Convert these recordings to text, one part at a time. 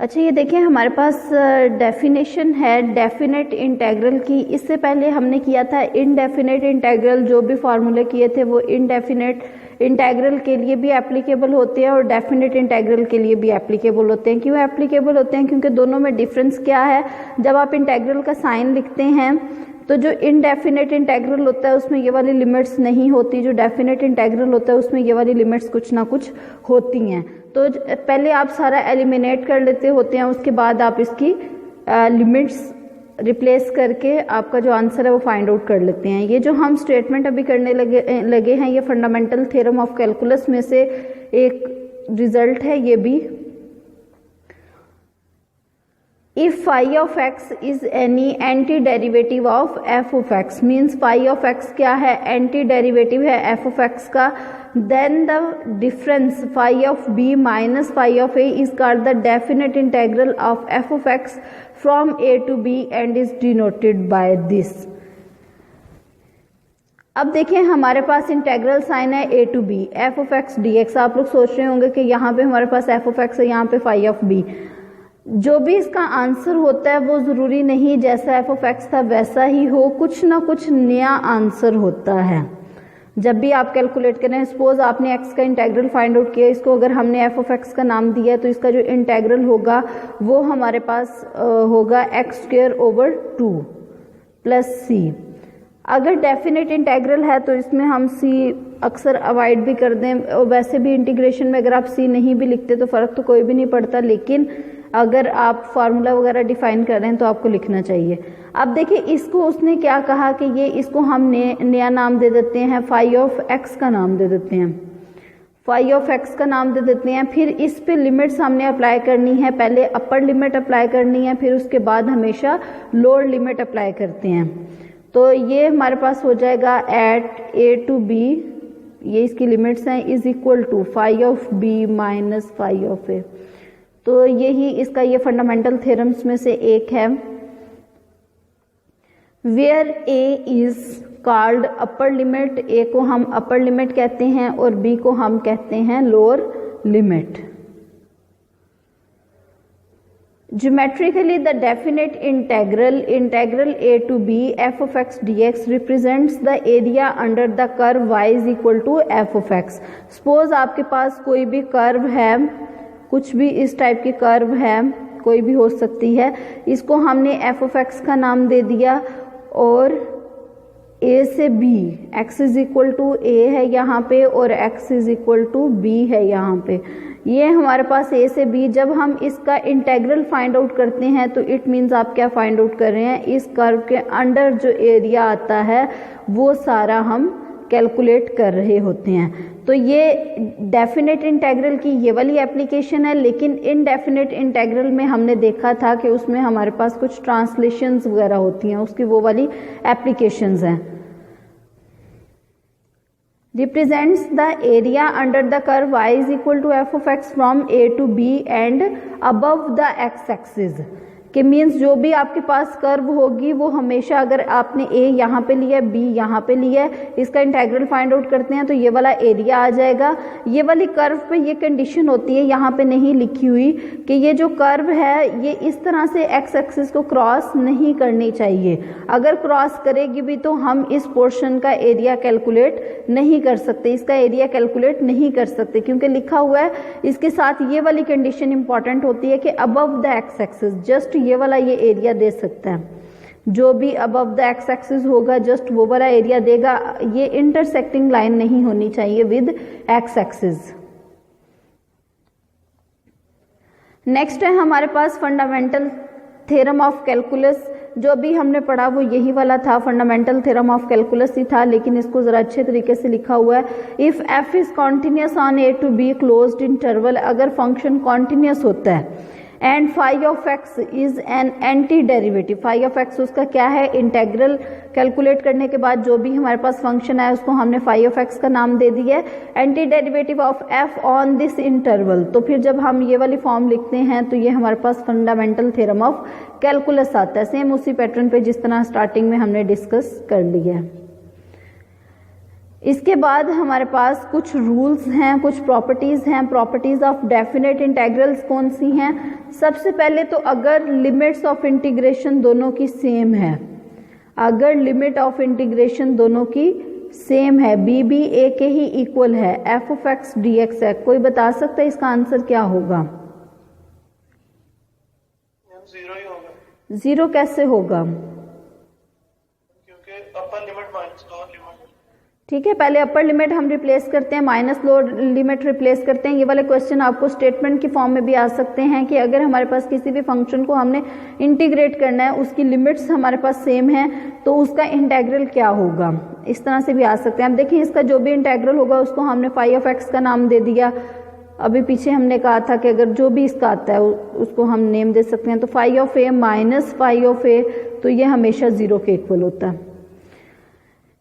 अच्छा, ये देखिए हमारे पास डेफिनेशन है डेफिनेट इंटेग्रल की। इससे पहले हमने किया था इनडेफिनेट इंटेग्रल। जो भी फार्मूले किए थे वो इनडेफिनेट इंटेग्रल के लिए भी एप्लीकेबल होते हैं और डेफिनेट इंटेग्रल के लिए भी एप्लीकेबल होते हैं। क्यों एप्लीकेबल होते हैं? क्योंकि दोनों में डिफरेंस क्या है, जब आप इंटेग्रल का साइन लिखते हैं तो जो इनडेफिनेट इंटेग्रल होता है उसमें ये वाली लिमिट्स नहीं होती, जो डेफिनेट इंटेग्रल होता है उसमें ये वाली लिमिट्स कुछ ना कुछ होती हैं। तो पहले आप सारा एलिमिनेट कर लेते होते हैं, उसके बाद आप इसकी लिमिट्स रिप्लेस करके आपका जो आंसर है वो फाइंड आउट कर लेते हैं। ये जो हम स्टेटमेंट अभी करने लगे हैं ये फंडामेंटल थ्योरम ऑफ कैलकुलस में से एक रिजल्ट है ये भी। If phi of x is any anti-derivative of f of x, means phi of x क्या है? Anti-derivative है f of x का। Then the difference phi of b minus phi of a is called the definite integral of f of x from a to b and is denoted by this। अब देखिए हमारे पास integral sign है a to b f of x dx। आप लोग सोच रहे होंगे कि यहाँ पे हमारे पास f of x है, यहाँ पे phi of b। जो भी इसका आंसर होता है वो ज़रूरी नहीं जैसा f of x था वैसा ही हो, कुछ ना कुछ नया आंसर होता है जब भी आप कैलकुलेट करें। सपोज आपने x का इंटेग्रल फाइंड आउट किया, इसको अगर हमने f of x का नाम दिया है तो इसका जो इंटेग्रल होगा वो हमारे पास होगा x²/2 + c। अगर डेफिनेट इंटेग्रल है तो इसमें हम c अक्सर अवॉइड भी कर दें, और वैसे भी इंटीग्रेशन में अगर आप c नहीं भी लिखते तो फ़र्क तो कोई भी नहीं पड़ता, लेकिन अगर आप फार्मूला वगैरह डिफाइन कर रहे हैं तो आपको लिखना चाहिए। अब देखिए इसको उसने क्या कहा कि ये इसको हम नया नाम दे देते हैं, फाई ऑफ एक्स का नाम दे देते हैं, फाई ऑफ एक्स का नाम दे देते हैं। फिर इस पे लिमिट्स हमने अप्लाई करनी है, पहले अपर लिमिट अप्लाई करनी है, फिर उसके बाद हमेशा लोअर लिमिट अप्लाई करते हैं। तो ये हमारे पास हो जाएगा एट a to b, ये इसकी लिमिट्स हैं, is equal to phi of b minus phi of a। तो यही इसका ये फंडामेंटल थ्योरम्स में से एक है। Where a is called upper limit, a को हम अपर लिमिट कहते हैं और b को हम कहते हैं lower limit. Geometrically, the definite integral a to b f of x dx represents the area under the curve y is equal to f of x। Suppose आपके पास कोई भी कर्व है, कुछ भी इस टाइप की कर्व है, कोई भी हो सकती है, इसको हमने f of x का नाम दे दिया और a से b, x is equal to a है यहाँ पे और x is equal to b है यहाँ पे। ये हमारे पास a से b। जब हम इसका इंटेग्रल फाइंड आउट करते हैं तो इट मीन्स आप क्या फाइंड आउट कर रहे हैं, इस कर्व के अंडर जो एरिया आता है वो सारा हम कैलकुलेट कर रहे होते हैं। तो ये डेफिनेट इंटेग्रल की ये वाली एप्लीकेशन है, लेकिन इनडेफिनेट इंटेग्रल में हमने देखा था कि उसमें हमारे पास कुछ ट्रांसलेशंस वगैरह होती हैं, उसकी वो वाली एप्लीकेशंस हैं। represents the area under the curve y is equal to f of x from a to b and above the x axis। कि मीन्स जो भी आपके पास कर्व होगी वो हमेशा, अगर आपने a यहाँ पे लिया, b यहाँ पे लिया, इसका इंटेग्रल फाइंड आउट करते हैं तो ये वाला एरिया आ जाएगा। ये वाली कर्व पे ये कंडीशन होती है, यहाँ पे नहीं लिखी हुई, कि ये जो कर्व है ये इस तरह से x एक्सिस को क्रॉस नहीं करनी चाहिए। अगर क्रॉस करेगी भी तो हम इस पोर्शन का एरिया कैलकुलेट नहीं कर सकते, इसका एरिया कैलकुलेट नहीं कर सकते, क्योंकि लिखा हुआ है इसके साथ ये वाली कंडीशन इंपॉर्टेंट होती है कि above the x axis, just ये वाला ये एरिया दे सकता है। जो भी अबव द x एक्सिस होगा जस्ट वो वाला एरिया देगा, ये इंटरसेक्टिंग लाइन नहीं होनी चाहिए विद x एक्सिस। नेक्स्ट है हमारे पास फंडामेंटल थ्योरम ऑफ कैलकुलस। जो भी हमने पढ़ा वो यही वाला था, फंडामेंटल थ्योरम ऑफ कैलकुलस ही था, लेकिन इसको जरा अच्छे तरीके से लिखा हुआ है। If f is continuous on a to b closed interval, अगर फंक्शन कॉन्टिन्यूस होता है and phi of x is an anti derivative, phi of x उसका क्या है, इंटेग्रल कैलकुलेट करने के बाद जो भी हमारे पास फंक्शन है उसको हमने फाई ऑफ एक्स का नाम दे दिया है, anti derivative of F on this interval. तो फिर जब हम ये वाली फॉर्म लिखते हैं तो ये हमारे पास फंडामेंटल थ्योरम ऑफ कैलकुलस आता है, सेम उसी पैटर्न पे जिस तरह स्टार्टिंग में हमने डिस्कस कर लिया है। इसके बाद हमारे पास कुछ रूल्स हैं, कुछ प्रॉपर्टीज़ हैं। प्रॉपर्टीज़ ऑफ डेफिनेट इंटेग्रल्स कौन सी हैं? सबसे पहले तो अगर लिमिट्स ऑफ इंटीग्रेशन दोनों की सेम है, अगर लिमिट ऑफ इंटीग्रेशन दोनों की सेम है, बी भी ए के ही इक्वल है, F of x d x है, कोई बता सकता है इसका आंसर क्या होगा? जीरो ही होगा। जीरो कैसे होगा? क्योंकि upper limit minus lower limit. ठीक है, पहले अपर लिमिट हम रिप्लेस करते हैं, माइनस लोअर लिमिट रिप्लेस करते हैं। ये वाले क्वेश्चन आपको स्टेटमेंट की फॉर्म में भी आ सकते हैं कि अगर हमारे पास किसी भी फंक्शन को हमने इंटीग्रेट करना है, उसकी लिमिट्स हमारे पास सेम है, तो उसका इंटेग्रल क्या होगा, इस तरह से भी आ सकते हैं। अब देखिए, इसका जो भी इंटेग्रल होगा उसको हमने फाई ऑफ एक्स का नाम दे दिया। अभी पीछे हमने कहा था कि अगर जो भी इसका आता है उसको हम नेम दे सकते हैं। तो phi of A minus phi of A, तो ये हमेशा जीरो के इक्वल होता है।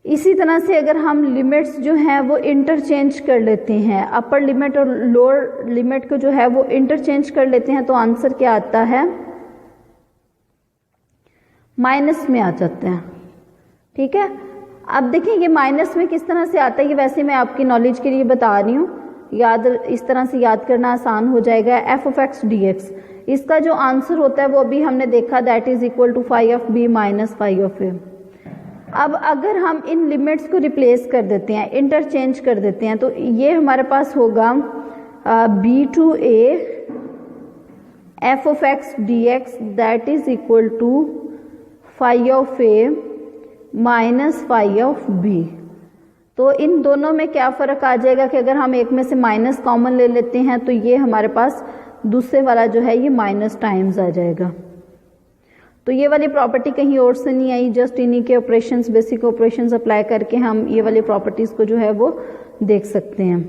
इसी तरह से अगर हम लिमिट्स जो हैं वो इंटरचेंज कर लेते हैं, अपर लिमिट और लोअर लिमिट को जो है वो इंटरचेंज कर लेते हैं, तो आंसर क्या आता है? माइनस में आ जाता है। ठीक है, अब देखिए ये माइनस में किस तरह से आता है, ये वैसे मैं आपकी नॉलेज के लिए बता रही हूँ, याद इस तरह से याद करना आसान हो जाएगा। F of x d x, इसका जो आंसर होता है वो अभी हमने देखा, that is equal to phi of b minus phi of a. अब अगर हम इन लिमिट्स को रिप्लेस कर देते हैं, इंटरचेंज कर देते हैं, तो ये हमारे पास होगा b to a f of x d x that is equal to phi of A minus phi of b. तो इन दोनों में क्या फ़र्क आ जाएगा कि अगर हम एक में से माइनस कॉमन ले लेते हैं तो ये हमारे पास दूसरे वाला जो है ये माइनस टाइम्स आ जाएगा। तो ये वाली प्रॉपर्टी कहीं और से नहीं आई, जस्ट इन्हीं के ऑपरेशंस, बेसिक ऑपरेशंस अप्लाई करके हम ये वाली प्रॉपर्टीज़ को जो है वो देख सकते हैं।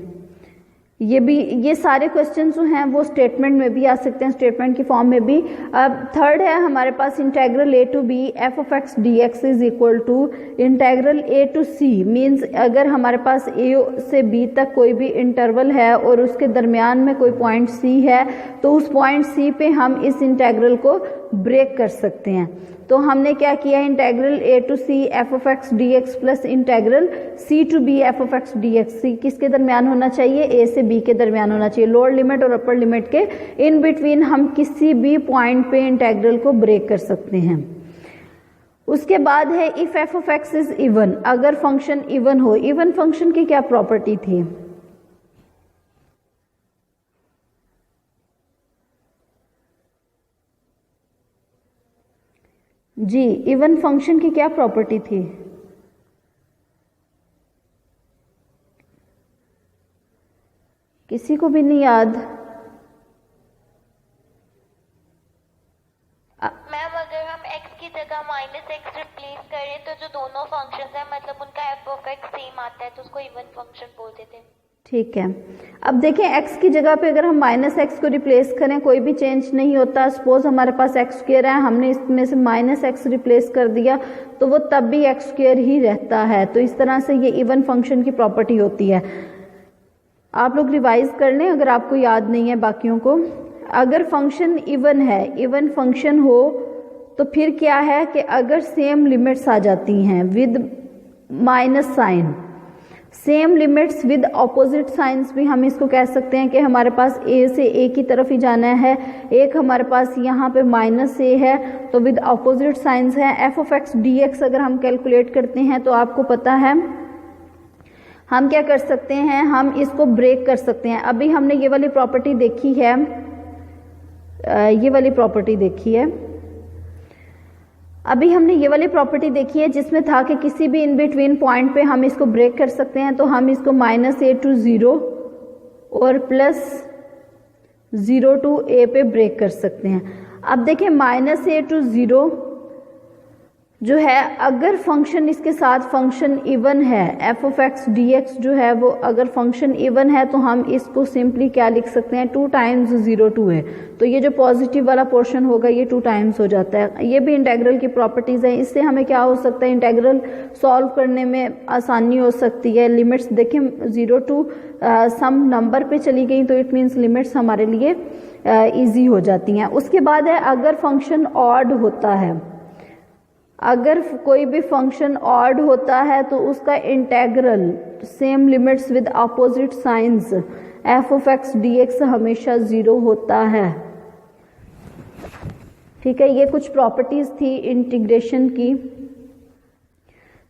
ये सारे क्वेश्चन जो हैं वो स्टेटमेंट में भी आ सकते हैं, स्टेटमेंट की फॉर्म में भी। अब थर्ड है हमारे पास integral a to b f of x d x is equal to integral a to c. Means अगर हमारे पास ए से बी तक कोई भी इंटरवल है और उसके दरमियान में कोई पॉइंट सी है, तो उस पॉइंट सी पे हम इस इंटेग्रल को ब्रेक कर सकते हैं। तो हमने क्या किया, integral a to c f of x d x plus integral c to b f of x d x. C किसके दरमियान होना चाहिए? ए से बी के दरमियान होना चाहिए। लोअर लिमिट और अपर लिमिट के इन बिटवीन हम किसी भी पॉइंट पे इंटेग्रल को ब्रेक कर सकते हैं। उसके बाद है if F of x is even, अगर फंक्शन इवन हो। इवन फंक्शन की क्या प्रॉपर्टी थी? जी, इवन फंक्शन की क्या प्रॉपर्टी थी? किसी को भी नहीं याद? मैम अगर हम x की जगह माइनस एक्स रिप्लेस करें तो जो दोनों फंक्शंस हैं मतलब उनका f ऑफ एक्स सेम आता है, तो उसको इवन फंक्शन बोल देते हैं। ठीक है, अब देखें x की जगह पे अगर हम माइनस एक्स को रिप्लेस करें कोई भी चेंज नहीं होता। सपोज हमारे पास एक्स स्क्वायर है, हमने इसमें से माइनस एक्स रिप्लेस कर दिया तो वो तब भी एक्स स्क्वायर ही रहता है। तो इस तरह से ये इवन फंक्शन की प्रॉपर्टी होती है। आप लोग रिवाइज कर लें अगर आपको याद नहीं है बाकियों को। अगर फंक्शन इवन है, इवन फंक्शन हो, तो फिर क्या है कि अगर सेम लिमिट्स आ जाती हैं with minus sign, same limits with opposite signs भी हम इसको कह सकते हैं कि हमारे पास ए से ए की तरफ ही जाना है, एक हमारे पास यहाँ पे माइनस ए है तो विद ऑपोजिट साइंस है। F of x d x अगर हम कैलकुलेट करते हैं तो आपको पता है हम क्या कर सकते हैं, हम इसको ब्रेक कर सकते हैं। अभी हमने ये वाली प्रॉपर्टी देखी है, ये वाली प्रॉपर्टी देखी है, अभी हमने ये वाली प्रॉपर्टी देखी है जिसमें था कि किसी भी इन बिटवीन पॉइंट पे हम इसको ब्रेक कर सकते हैं। तो हम इसको माइनस ए टू ज़ीरो और प्लस ज़ीरो टू ए पे ब्रेक कर सकते हैं। अब देखिए माइनस ए टू ज़ीरो जो है, अगर फंक्शन इसके साथ फंक्शन इवन है, F of x d x जो है वो अगर फंक्शन इवन है तो हम इसको सिंपली क्या लिख सकते हैं, 2 टाइम्स 0 है। तो ये जो पॉजिटिव वाला पोर्शन होगा ये 2 टाइम्स हो जाता है। ये भी इंटेग्रल की प्रॉपर्टीज़ है। इससे हमें क्या हो सकता है, इंटेग्रल सॉल्व करने में आसानी हो सकती है। लिमिट्स देखें 0 टू सम नंबर पे चली गई तो इट मीन्स लिमिट्स हमारे लिए ईजी हो जाती हैं। उसके बाद है अगर फंक्शन ऑड होता है, अगर कोई भी फंक्शन ऑड होता है तो उसका integral same limits with opposite signs F of x d x हमेशा 0 होता है। ठीक है, ये कुछ प्रॉपर्टीज थी इंटीग्रेशन की।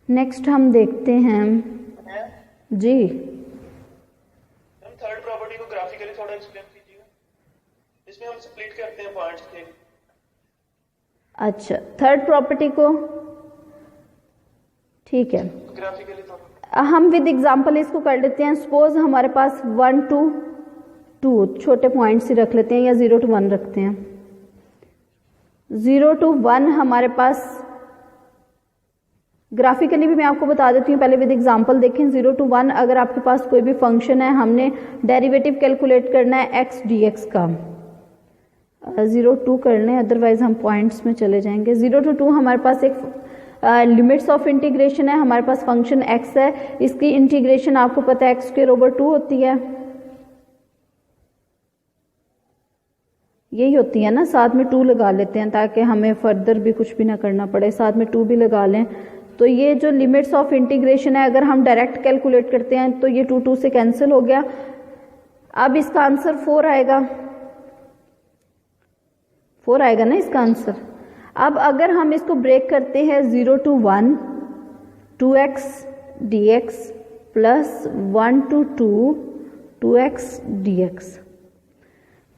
नेक्स्ट हम देखते हैं जी। थर्ड प्रॉपर्टी को ग्राफिकली थोड़ा एक्सप्लेन कीजिएगा। इसमें हम स्प्लिट करते हैं पॉइंट्स के। अच्छा, थर्ड प्रॉपर्टी को, ठीक है, ग्राफिकली थोड़ा हम विद एग्जांपल इसको कर लेते हैं। सपोज हमारे पास 1 to 2 छोटे पॉइंट्स ही रख लेते हैं या 0 to 1 रखते हैं। 0 to 1 हमारे पास ग्राफिकली भी मैं आपको बता देती हूँ, पहले विद एग्जांपल देखें। 0 to 1 अगर आपके पास कोई भी फंक्शन है, हमने डेरिवेटिव कैलकुलेट करना है एक्स डी एक्स का। 0 to 2 कर लें, अदरवाइज हम पॉइंट्स में चले जाएंगे। 0 to 2 हमारे पास एक लिमिट्स ऑफ इंटीग्रेशन है। हमारे पास फंक्शन x है, इसकी इंटीग्रेशन आपको पता है x²/2 होती है, यही होती है ना। साथ में 2 लगा लेते हैं ताकि हमें फर्दर भी कुछ भी ना करना पड़े, साथ में 2 भी लगा लें। तो ये जो लिमिट्स ऑफ इंटीग्रेशन है, अगर हम डायरेक्ट कैलकुलेट करते हैं तो ये 2 से कैंसिल हो गया। अब इसका आंसर 4 आएगा, 4 आएगा ना इसका आंसर। अब अगर हम इसको ब्रेक करते हैं 0 to 1 2x dx plus 1 to 2 2x dx,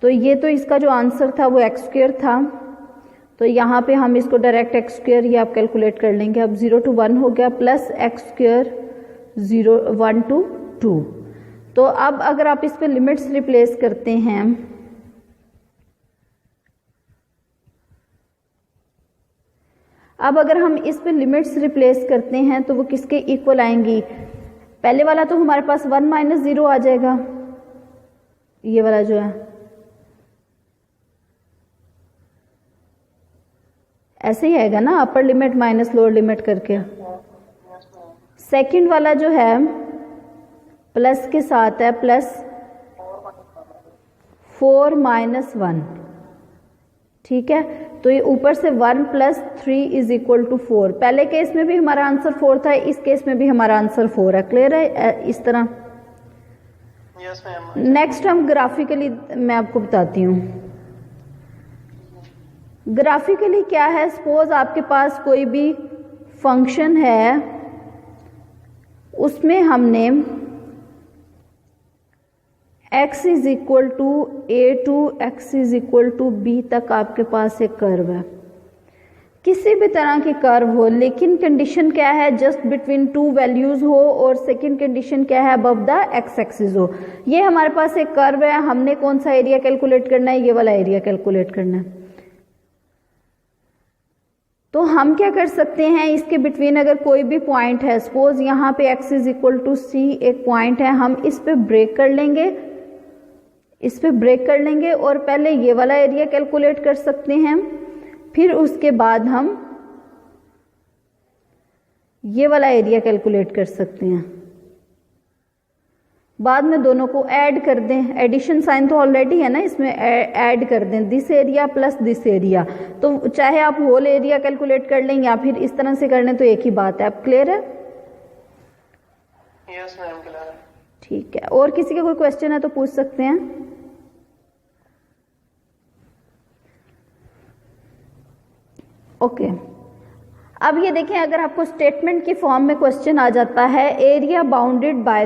तो ये तो इसका जो आंसर था वो x² था, तो यहाँ पे हम इसको डायरेक्ट x² ही आप कैलकुलेट कर लेंगे। अब 0 to 1 हो गया प्लस x² 1 to 2। तो अब अगर आप इस पे लिमिट्स रिप्लेस करते हैं, अब अगर हम इस पे लिमिट्स रिप्लेस करते हैं तो वो किसके इक्वल आएंगी? पहले वाला तो हमारे पास 1 - 0 आ जाएगा, ये वाला जो है ऐसे ही आएगा ना, upper limit minus lower limit करके। सेकंड वाला जो है प्लस के साथ है, प्लस 4 - 1, ठीक है। तो ये ऊपर से 1 + 3 = 4। पहले केस में भी हमारा आंसर 4 था, इस केस में भी हमारा आंसर 4 है। क्लियर है इस तरह? Yes ma'am. नेक्स्ट हम ग्राफिकली मैं आपको बताती हूँ। ग्राफिकली क्या है, सपोज आपके पास कोई भी फंक्शन है, उसमें हमने x = a to x = b तक आपके पास एक कर्व है, किसी भी तरह की कर्व हो, लेकिन कंडीशन क्या है, जस्ट बिटवीन 2 वैल्यूज हो, और सेकंड कंडीशन क्या है, अबव द x एक्सिस हो। ये हमारे पास एक कर्व है, हमने कौन सा एरिया कैलकुलेट करना है, ये वाला एरिया कैलकुलेट करना है। तो हम क्या कर सकते हैं, इसके बिटवीन अगर कोई भी पॉइंट है, सपोज यहाँ पे x = c एक पॉइंट है, हम इस पे ब्रेक कर लेंगे, इस पे ब्रेक कर लेंगे और पहले ये वाला एरिया कैलकुलेट कर सकते हैं, फिर उसके बाद हम ये वाला एरिया कैलकुलेट कर सकते हैं। बाद में दोनों को ऐड कर दें, एडिशन साइन तो ऑलरेडी है ना इसमें, ऐड कर दें this area plus this area. तो चाहे आप होल एरिया कैलकुलेट कर लें या फिर इस तरह से कर लें, तो एक ही बात है। आप क्लियर है? यस मैम, क्लियर है। ठीक है, और किसी का कोई क्वेश्चन है तो पूछ सकते हैं। ओके, अब ये देखें, अगर आपको स्टेटमेंट की फॉर्म में क्वेश्चन आ जाता है, area bounded by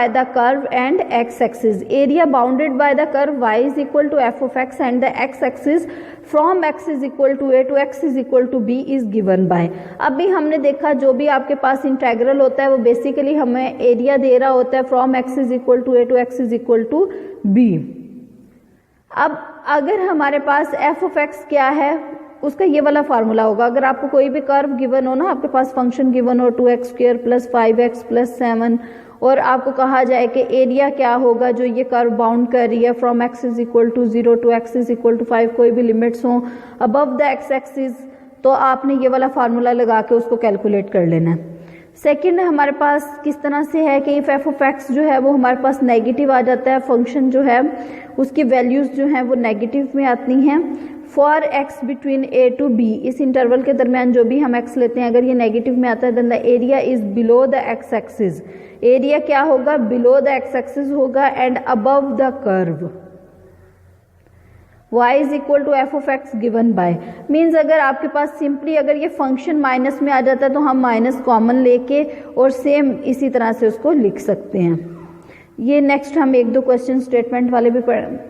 the curve and x axis. Area bounded by the curve y = f of x and the x axis from x = a to x = b is given by. अभी हमने देखा जो भी आपके पास integral होता है वो basically हमें एरिया दे रहा होता है from x = a to x = b। अब अगर हमारे पास f of x क्या है, उसका ये वाला फार्मूला होगा। अगर आपको कोई भी कर्व गिवन हो ना, आपके पास फंक्शन गिवन हो 2x² + 5x + 7, और आपको कहा जाए कि एरिया क्या होगा जो ये कर्व बाउंड कर रही है फ्रॉम x = 0 to x = 5, कोई भी लिमिट्स हो अबव द x एक्सिस, तो आपने ये वाला फार्मूला लगा के उसको कैलकुलेट कर लेना है। सेकंड हमारे पास किस तरह से है कि इफ एफ ऑफ एक्स जो है वो हमारे पास नेगेटिव आ जाता है, फंक्शन जो है उसकी वैल्यूज जो हैं वो नेगेटिव में आती हैं। For x between a to b, इस इंटरवल के दरमियान जो भी हम एक्स लेते हैं अगर ये नेगेटिव में आता है then the area is below the x axis. Area क्या होगा? बिलो द एक्स एक्सिस होगा and above the curve. y is equal to f of x given by, means अगर आपके पास सिंपली अगर ये फंक्शन माइनस में आ जाता है तो हम माइनस कॉमन लेके और सेम इसी तरह से उसको लिख सकते हैं। ये नेक्स्ट हम एक दो क्वेश्चन स्टेटमेंट वाले भी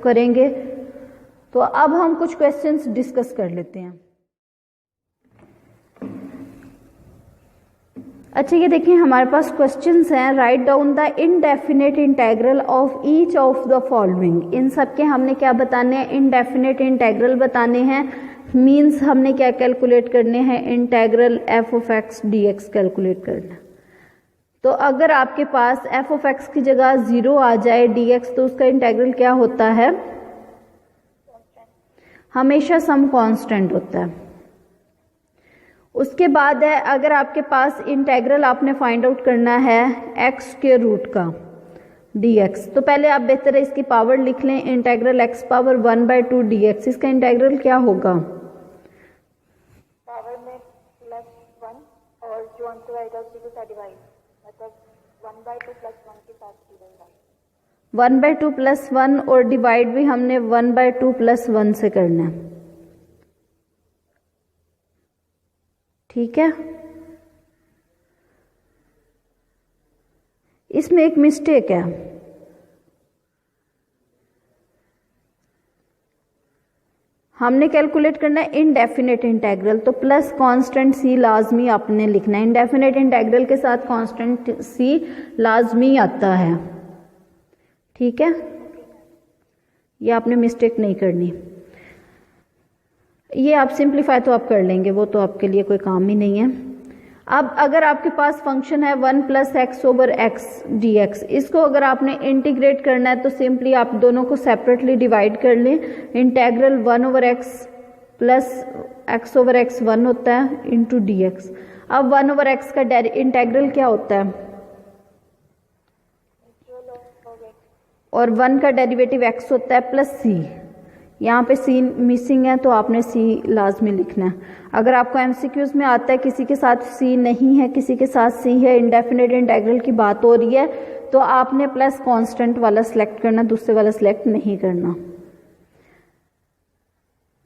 करेंगे। तो अब हम कुछ क्वेश्चंस डिस्कस कर लेते हैं। अच्छा ये देखिए हमारे पास क्वेश्चंस हैं। Write down the indefinite integral of each of the following. इन सब के हमने क्या बताने हैं? इनडेफिनेट इंटेग्रल बताने हैं। मींस हमने क्या कैलकुलेट करने हैं? Integral F of x d x calculate करना। तो अगर आपके पास एफ ऑफ एक्स की जगह 0 आ जाए डी एक्स तो उसका इंटेग्रल क्या होता है? हमेशा सम कांस्टेंट होता है। उसके बाद है अगर आपके पास इंटेग्रल आपने फाइंड आउट करना है एक्स के रूट का dx, तो पहले आप बेहतर है इसकी पावर लिख लें। इंटेग्रल x पावर 1/2 dx, इसका इंटेग्रल क्या होगा? पावर में +1 और जो आंसर आएगा उसी के साथ डिवाइड, मतलब 1/2 +1 के साथ डिवाइड। 1/2 + 1 और डिवाइड भी हमने 1/2 + 1 से करना है। ठीक है, इसमें एक मिस्टेक है। हमने कैलकुलेट करना है इनडेफिनेट इंटेग्रल, तो प्लस कांस्टेंट सी लाजमी आपने लिखना है। इनडेफिनेट इंटेग्रल के साथ कांस्टेंट सी लाजमी आता है। ठीक है, ये आपने मिस्टेक नहीं करनी। ये आप सिंप्लीफाई तो आप कर लेंगे, वो तो आपके लिए कोई काम ही नहीं है। अब अगर आपके पास फंक्शन है 1 + x/x dx, इसको अगर आपने इंटीग्रेट करना है तो सिंपली आप दोनों को सेपरेटली डिवाइड कर लें। इंटेग्रल 1/x + x/x 1 होता है इंटू dx। अब 1/x का इंटेग्रल क्या होता है? और 1 का डेरिवेटिव x होता है प्लस c। यहाँ पे c मिसिंग है तो आपने c लाजमी लिखना है। अगर आपको एमसीक्यूज में आता है किसी के साथ c नहीं है, किसी के साथ c है, इंडेफिनेट इंटेग्रल की बात हो रही है, तो आपने प्लस कांस्टेंट वाला सिलेक्ट करना, दूसरे वाला सिलेक्ट नहीं करना।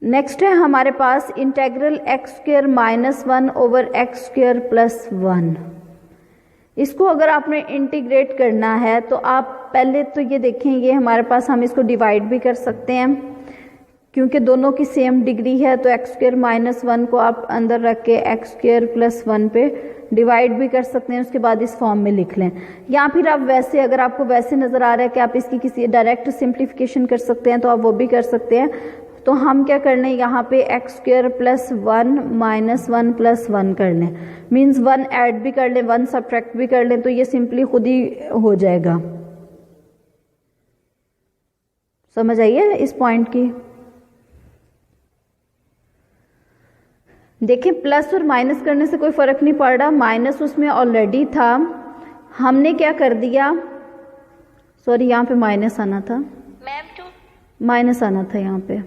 नेक्स्ट है हमारे पास इंटेग्रल x² - 1/x² + 1। इसको अगर आपने इंटीग्रेट करना है तो आप पहले तो ये देखें, ये हमारे पास हम इसको डिवाइड भी कर सकते हैं क्योंकि दोनों की सेम डिग्री है, तो x² - 1 को आप अंदर रख के x² + 1 पे डिवाइड भी कर सकते हैं। उसके बाद इस फॉर्म में लिख लें, या फिर आप वैसे, अगर आपको वैसे नज़र आ रहा है कि आप इसकी किसी डायरेक्ट सिंप्लीफिकेशन कर सकते हैं तो आप वो भी कर सकते हैं। तो हम क्या कर लें, यहाँ पे x² + 1 - 1 + 1 कर लें। मीन्स 1 ऐड भी कर लें, 1 सब्ट्रैक्ट भी कर लें, तो ये सिंपली खुद ही हो जाएगा। समझ आइए इस पॉइंट की। देखिए प्लस और माइनस करने से कोई फर्क नहीं पड़ रहा, माइनस उसमें ऑलरेडी था, हमने क्या कर दिया, सॉरी यहाँ पे माइनस आना था, माइनस आना था यहाँ पे।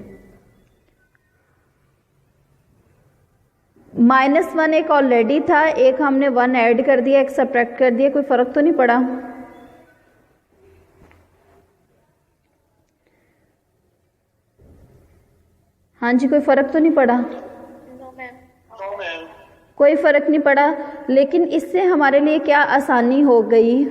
-1 एक ऑलरेडी था, एक हमने 1 ऐड कर दिया, एक सब्ट्रैक्ट कर दिया, कोई फर्क तो नहीं पड़ा। हाँ जी, कोई फर्क तो नहीं पड़ा? कोई फर्क नहीं पड़ा, लेकिन इससे हमारे लिए क्या आसानी हो गई,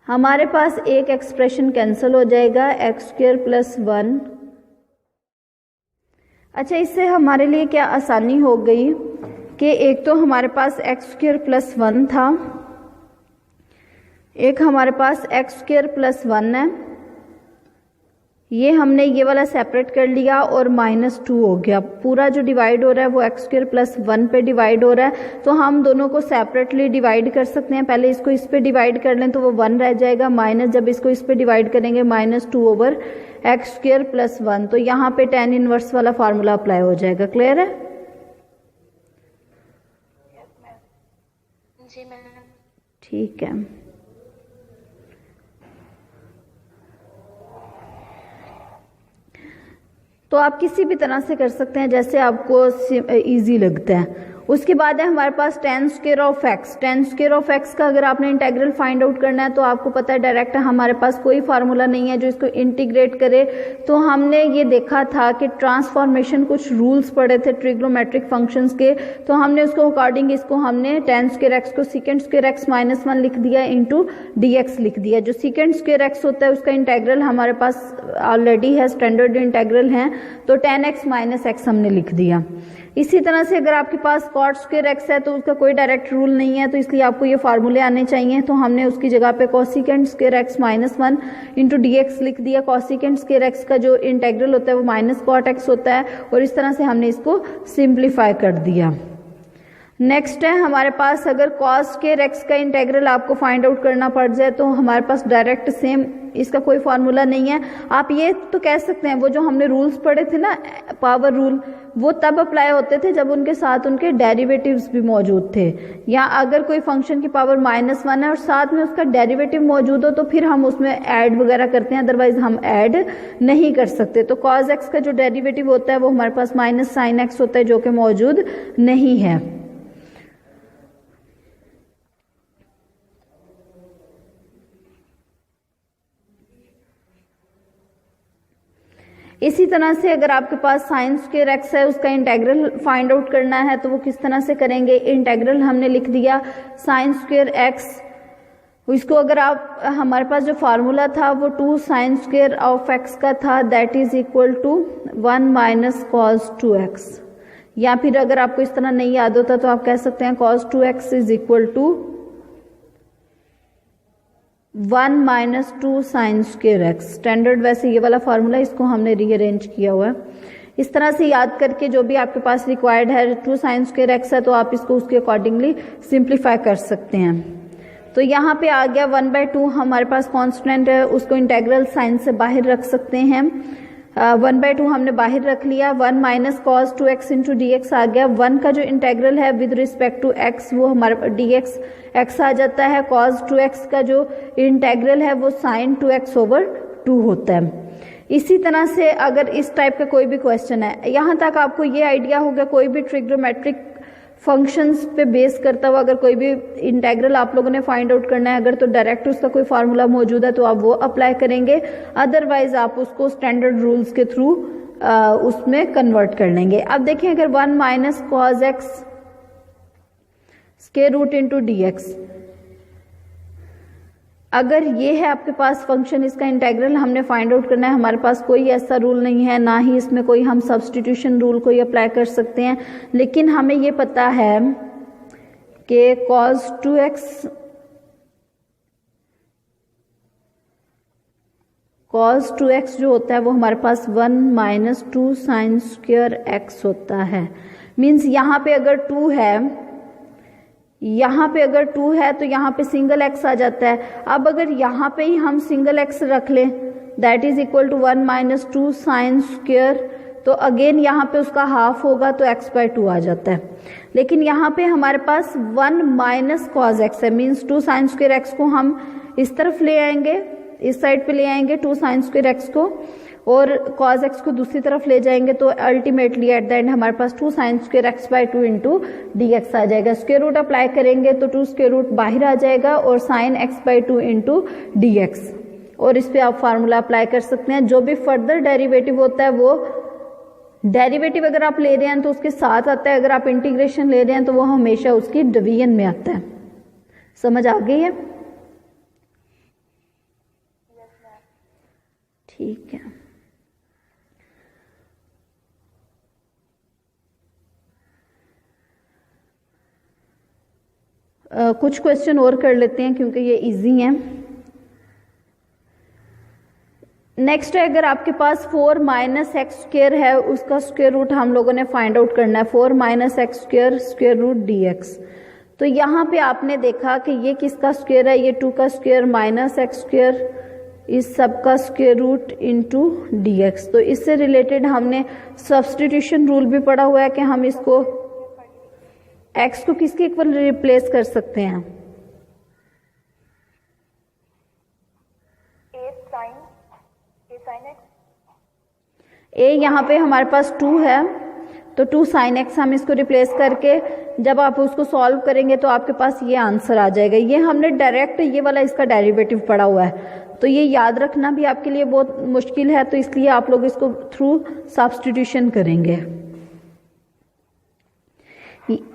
हमारे पास एक एक्सप्रेशन कैंसिल हो जाएगा, x² + 1। अच्छा, इससे हमारे लिए क्या आसानी हो गई कि एक तो हमारे पास x² + 1 था, एक हमारे पास x² + 1 है, ये हमने ये वाला सेपरेट कर लिया और -2 हो गया। पूरा जो डिवाइड हो रहा है वो x² + 1 पे डिवाइड हो रहा है, तो हम दोनों को सेपरेटली डिवाइड कर सकते हैं। पहले इसको इस पे डिवाइड कर लें तो वो 1 रह जाएगा, माइनस जब इसको इस पे डिवाइड करेंगे -2/x² + 1, तो यहाँ पे tan इनवर्स वाला फार्मूला अप्लाई हो जाएगा। क्लियर है? जी मैम। ठीक है, तो आप किसी भी तरह से कर सकते हैं जैसे आपको इजी लगता है। उसके बाद है हमारे पास ten square of x. Ten square of x का अगर आपने इंटेग्रल फाइंड आउट करना है तो आपको पता है डायरेक्ट हमारे पास कोई फार्मूला नहीं है जो इसको इंटीग्रेट करे। तो हमने ये देखा था कि ट्रांसफॉर्मेशन कुछ रूल्स पढ़े थे ट्रिग्नोमेट्रिक फंक्शंस के, तो हमने उसको अकॉर्डिंग इसको हमने टेन स्क्वायर एक्स को सेकेंड स्क्वायर एक्स माइनस 1 लिख दिया इंटू डी एक्स लिख दिया। जो सेकेंड स्क्वायर एक्स होता है उसका इंटेग्रल हमारे पास ऑलरेडी है, स्टैंडर्ड इंटेग्रल है, तो 10x माइनस एक्स हमने लिख दिया। इसी तरह से अगर आपके पास cot स्क्वायर एक्स है तो उसका कोई डायरेक्ट रूल नहीं है, तो इसलिए आपको ये फार्मूले आने चाहिए। तो हमने उसकी जगह पे cosecant square x minus 1 into d x लिख दिया। कोसिकेंट स्क्वायर एक्स का जो इंटेग्रल होता है वो माइनस कॉट एक्स होता है, और इस तरह से हमने इसको सिंप्लीफाई कर दिया। नेक्स्ट है हमारे पास अगर cos स्क्वायर एक्स का इंटेग्रल आपको फाइंड आउट करना पड़ जाए तो हमारे पास डायरेक्ट सेम इसका कोई फार्मूला नहीं है। आप ये तो कह सकते हैं वो जो हमने रूल्स पढ़े थे ना पावर रूल, वो तब अप्लाई होते थे जब उनके साथ उनके डेरिवेटिव्स भी मौजूद थे, या अगर कोई फंक्शन की पावर -1 है और साथ में उसका डेरिवेटिव मौजूद हो तो फिर हम उसमें ऐड वगैरह करते हैं, अदरवाइज हम ऐड नहीं कर सकते। तो cos x का जो डेरिवेटिव होता है वो हमारे पास माइनस साइन एक्स होता है जो कि मौजूद नहीं है। इसी तरह से अगर आपके पास साइन स्क्वायर एक्स है उसका इंटेग्रल फाइंड आउट करना है तो वो किस तरह से करेंगे। इंटेग्रल हमने लिख दिया साइन स्क्वायर एक्स, इसको अगर आप हमारे पास जो फार्मूला था वो 2 साइन स्क्वायर ऑफ एक्स का था, that is equal to 1 minus cos 2x। या फिर अगर आपको इस तरह नहीं याद होता तो आप कह सकते हैं cos 2x is equal to 1 minus 2 sine square x. Standard वैसे ये वाला फार्मूला, इसको हमने रीअरेंज किया हुआ है। इस तरह से याद करके जो भी आपके पास रिक्वायर्ड है 2 साइन स्क्वायर एक्स है तो आप इसको उसके अकॉर्डिंगली सिंप्लीफाई कर सकते हैं। तो यहाँ पे आ गया 1/2 हमारे पास कांस्टेंट है, उसको इंटेग्रल साइन से बाहर रख सकते हैं। 1/2 हमने बाहर रख लिया। 1 minus cos 2x into d x आ गया। 1 का जो इंटेग्रल है विद रिस्पेक्ट टू x वो हमारे डी एक्स आ जाता है। कॉस 2x का जो इंटेग्रल है वो साइन 2x/2 होता है। इसी तरह से अगर इस टाइप का कोई भी क्वेश्चन है, यहाँ तक आपको ये आइडिया होगा कोई भी ट्रिग्नोमेट्रिक फंक्शंस पे बेस करता हुआ अगर कोई भी इंटेग्रल आप लोगों ने फाइंड आउट करना है, अगर तो डायरेक्ट उसका कोई फार्मूला मौजूद है तो आप वो अप्लाई करेंगे, अदरवाइज आप उसको स्टैंडर्ड रूल्स के थ्रू उसमें कन्वर्ट कर लेंगे। अब देखें अगर 1 minus cos x square root into d x, अगर ये है आपके पास फंक्शन, इसका इंटेग्रल हमने फाइंड आउट करना है, हमारे पास कोई ऐसा रूल नहीं है, ना ही इसमें कोई हम सब्स्टिट्यूशन रूल कोई अप्लाई कर सकते हैं, लेकिन हमें ये पता है कि cos 2x जो होता है वो हमारे पास 1 माइनस 2 साइन स्क्वायर एक्स होता है। मीन्स यहाँ पे अगर 2 है, यहाँ पे अगर 2 है तो यहाँ पे सिंगल x आ जाता है। अब अगर यहाँ पे ही हम सिंगल x रख लें that is equal to 1 minus 2 sine square, तो अगेन यहाँ पे उसका हाफ होगा तो x/2 आ जाता है। लेकिन यहाँ पे हमारे पास 1 माइनस कॉस एक्स है, मीन्स 2 साइन स्क्वायर एक्स को हम इस तरफ ले आएंगे, इस साइड पे ले आएंगे 2 साइन स्क्वायर एक्स को, और cos x को दूसरी तरफ ले जाएंगे तो अल्टीमेटली एट द एंड हमारे पास 2 sine square x/2 into d x आ जाएगा। स्क्वायर रूट अप्लाई करेंगे तो 2 स्क्वायर रूट बाहर आ जाएगा और sign x/2 into d x, और इस पे आप फार्मूला अप्लाई कर सकते हैं। जो भी फर्दर डेरिवेटिव होता है वो डेरिवेटिव अगर आप ले रहे हैं तो उसके साथ आता है, अगर आप इंटीग्रेशन ले रहे हैं तो वो हमेशा उसकी डिवीजन में आता है। समझ आ गई है? ठीक है, कुछ क्वेश्चन और कर लेते हैं क्योंकि ये इजी हैं। नेक्स्ट है अगर आपके पास 4 माइनस एक्स स्क्वायर है, उसका स्क्वायर रूट हम लोगों ने फाइंड आउट करना है। 4 minus x square square root d x, तो यहाँ पे आपने देखा कि ये किसका स्क्वायर है, ये 2 का स्क्वायर माइनस एक्स स्क्वायर, इस सब का square root into d x. तो इससे रिलेटेड हमने सब्स्टिट्यूशन रूल भी पढ़ा हुआ है कि हम इसको x को किसके इक्वल रिप्लेस कर सकते हैं? A sin x। a यहाँ पे हमारे पास 2 है, तो 2 sin x हम इसको रिप्लेस करके जब आप उसको सॉल्व करेंगे तो आपके पास ये आंसर आ जाएगा। ये हमने डायरेक्ट ये वाला इसका डेरिवेटिव पढ़ा हुआ है, तो ये याद रखना भी आपके लिए बहुत मुश्किल है, तो इसलिए आप लोग इसको थ्रू सब्स्टिट्यूशन करेंगे।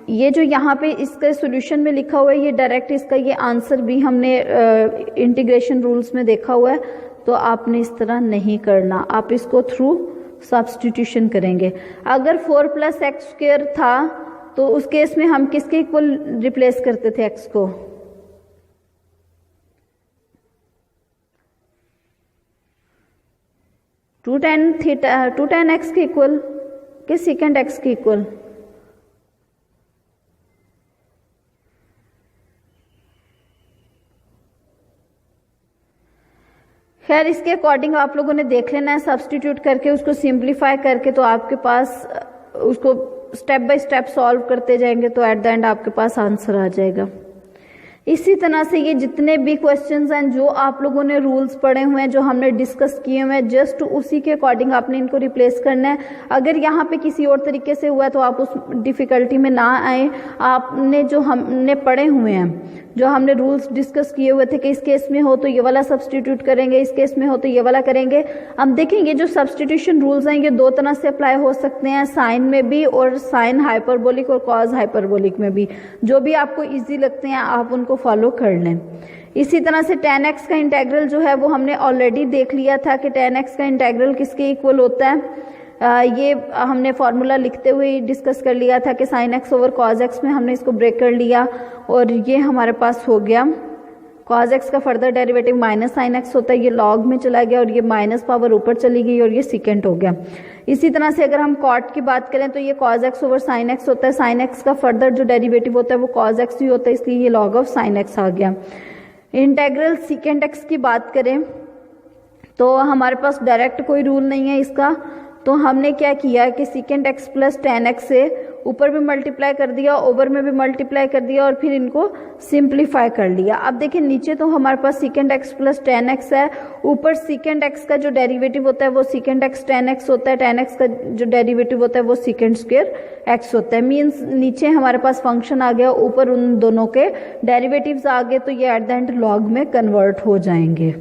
ये जो यहाँ पे इसके सॉल्यूशन में लिखा हुआ है, ये डायरेक्ट इसका ये आंसर भी हमने इंटीग्रेशन रूल्स में देखा हुआ है, तो आपने इस तरह नहीं करना, आप इसको थ्रू सब्स्टिट्यूशन करेंगे। अगर 4 + x² था तो उस केस में हम किसके इक्वल रिप्लेस करते थे x को? टू tan x के इक्वल कि सेकेंड x के इक्वल? खैर इसके अकॉर्डिंग आप लोगों ने देख लेना है, सब्स्टिट्यूट करके उसको सिंप्लीफाई करके, तो आपके पास उसको स्टेप बाय स्टेप सॉल्व करते जाएंगे तो एट द एंड आपके पास आंसर आ जाएगा। इसी तरह से ये जितने भी क्वेश्चंस हैं जो आप लोगों ने रूल्स पढ़े हुए हैं, जो हमने डिस्कस किए हुए हैं, जस्ट उसी के अकॉर्डिंग आपने इनको रिप्लेस करना है। अगर यहाँ पे किसी और तरीके से हुआ है तो आप उस डिफिकल्टी में ना आए। आपने जो हमने पढ़े हुए हैं, जो हमने रूल्स डिस्कस किए हुए थे कि इस केस में हो तो ये वाला सब्स्टिट्यूट करेंगे, इस केस में हो तो ये वाला करेंगे। हम देखेंगे जो सब्स्टिट्यूशन रूल्स हैं ये 2 तरह से अप्लाई हो सकते हैं, साइन में भी और साइन हाइपरबोलिक और कॉज हाइपरबोलिक में भी। जो भी आपको इजी लगते हैं आप उनको फॉलो कर लें। इसी तरह से tan x का इंटेग्रल जो है वो हमने ऑलरेडी देख लिया था कि tan x का इंटेग्रल किसके इक्वल होता है। ये हमने फॉर्मूला लिखते हुए डिस्कस कर लिया था कि sin x over cos x में हमने इसको ब्रेक कर लिया और ये हमारे पास हो गया। cos x का further derivative minus sin x होता है, ये लॉग में चला गया और ये माइनस पावर ऊपर चली गई और ये सेकेंड हो गया। इसी तरह से अगर हम cot की बात करें तो ये cos x over sin x होता है, sin x का फर्दर जो डेरिवेटिव होता है वो cos x ही होता है, इसलिए ये log ऑफ sin x आ गया। इंटेग्रल secant x की बात करें तो हमारे पास डायरेक्ट कोई रूल नहीं है इसका, तो हमने क्या किया कि secant x plus tan x से ऊपर भी मल्टीप्लाई कर दिया, ओवर में भी मल्टीप्लाई कर दिया और फिर इनको सिंप्लीफाई कर लिया। अब देखिए नीचे तो हमारे पास secant x plus tan x है, ऊपर secant x का जो डेरिवेटिव होता है वो secant x tan x होता है, tan x का जो डेरिवेटिव होता है वो secant स्क्वायर x होता है। मीन्स नीचे हमारे पास फंक्शन आ गया, ऊपर उन दोनों के डेरिवेटिव्स आ गए, तो ये एट द एंड लॉग में कन्वर्ट हो जाएंगे।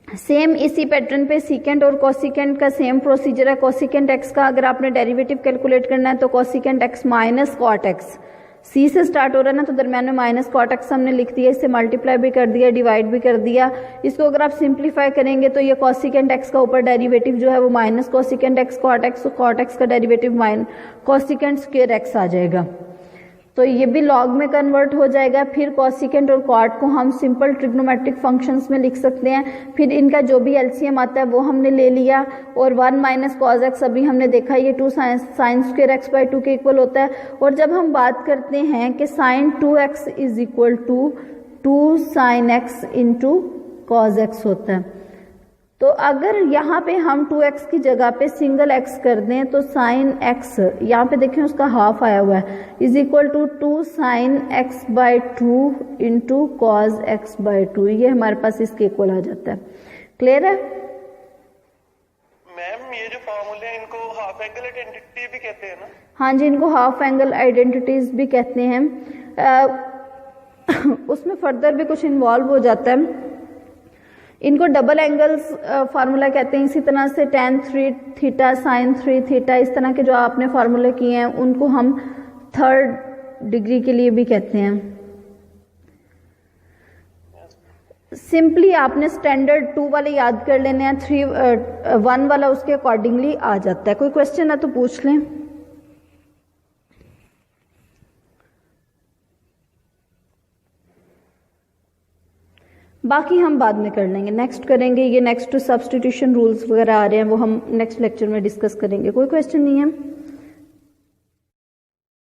सेम इसी पैटर्न पे सीकेंट और कोसिकेंट का सेम प्रोसीजर है। कोसिकेंट x का अगर आपने डेरिवेटिव कैलकुलेट करना है तो cosecant x minus cot x, C से स्टार्ट हो रहा है ना तो दरम्यान में माइनस कॉट x हमने लिख दिया, इससे मल्टीप्लाई भी कर दिया, डिवाइड भी कर दिया। इसको अगर आप सिंप्लीफाई करेंगे तो ये कोसिकेंट x का ऊपर डेरिवेटिव जो है वो minus cosecant x cot x का derivative minus cosecant square x आ जाएगा, तो ये भी लॉग में कन्वर्ट हो जाएगा। फिर कोसिकेंट और कॉट को हम सिंपल ट्रिग्नोमेट्रिक फंक्शंस में लिख सकते हैं, फिर इनका जो भी एलसीएम आता है वो हमने ले लिया और 1 माइनस कॉस एक्स अभी हमने देखा ये 2 साइन स्क्वायर एक्स बाई 2 के इक्वल होता है। और जब हम बात करते हैं कि sine 2x is equal to 2 sine x into cos x होता है, तो अगर यहाँ पे हम 2x की जगह पे सिंगल x कर दें तो साइन x, यहाँ पे देखें उसका हाफ आया हुआ है, is equal to 2 sine x by 2 into cos x by 2, ये हमारे पास इसके इक्वल आ जाता है। क्लियर है मैम? ये जो फॉर्मूले हैं इनको हाफ एंगल आइडेंटिटी भी कहते हैं ना? हाँ जी, इनको हाफ एंगल आइडेंटिटीज भी कहते हैं। उसमें फर्दर भी कुछ इन्वॉल्व हो जाता है, इनको डबल एंगल्स फार्मूला कहते हैं। इसी तरह से tan 3 थीटा साइन 3 थीटा, इस तरह के जो आपने फार्मूले किए हैं उनको हम थर्ड डिग्री के लिए भी कहते हैं। सिंपली आपने स्टैंडर्ड 2 वाले याद कर लेने हैं, 1 वाला उसके अकॉर्डिंगली आ जाता है। कोई क्वेश्चन है तो पूछ लें। बाकी हम बाद में कर लेंगे, नेक्स्ट करेंगे। ये नेक्स्ट सब्स्टिट्यूशन रूल्स वगैरह आ रहे हैं वो हम नेक्स्ट लेक्चर में डिस्कस करेंगे। कोई क्वेश्चन नहीं है?